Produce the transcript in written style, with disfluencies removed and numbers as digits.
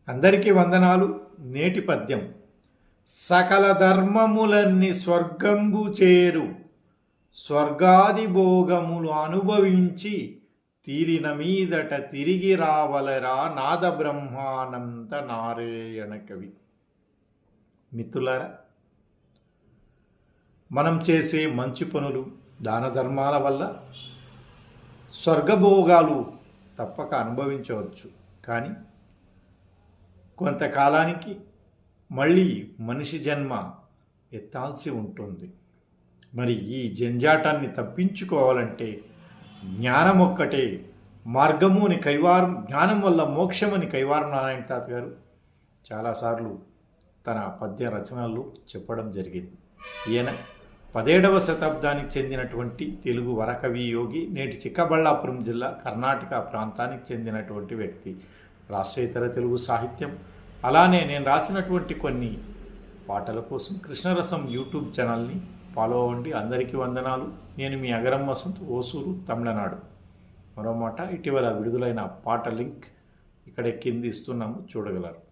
అందరికీ వందనాలు. నేటి పద్యం. సకల ధర్మములన్నీ స్వర్గంబు చేరు, స్వర్గాది భోగములు అనుభవించి తీరిన మీదట తిరిగి రావలరా నాద బ్రహ్మానంద నారాయణ కవి. మిత్రులారా, మనం చేసే మంచి పనులు, దాన ధర్మాల వల్ల స్వర్గభోగాలు తప్పక అనుభవించవచ్చు. కానీ కొంతకాలానికి మళ్ళీ మనిషి జన్మ ఎత్తాల్సి ఉంటుంది. మరి ఈ జంజాటాన్ని తప్పించుకోవాలంటే జ్ఞానం ఒక్కటే మార్గము అని కైవారం, జ్ఞానం వల్ల మోక్షమని కైవారం నారాయణ తాత గారు చాలాసార్లు తన పద్య రచనలు చెప్పడం జరిగింది. ఈయన 17వ శతాబ్దానికి చెందినటువంటి తెలుగు వరకవి యోగి. నేటి చిక్కబళ్ళాపురం జిల్లా కర్ణాటక ప్రాంతానికి చెందినటువంటి వ్యక్తి. రాష్ట్రేతర తెలుగు సాహిత్యం, అలానే నేను రాసినటువంటి కొన్ని పాటల కోసం కృష్ణరసం యూట్యూబ్ ఛానల్ని ఫాలో అవ్వండి. అందరికీ వందనాలు. నేను మీ అగరం వసంత్, ఓసూరు, తమిళనాడు. మరో మాట, ఇటీవల విడుదలైన పాట లింక్ ఇక్కడ కింద ఇస్తున్నాము, చూడగలరు.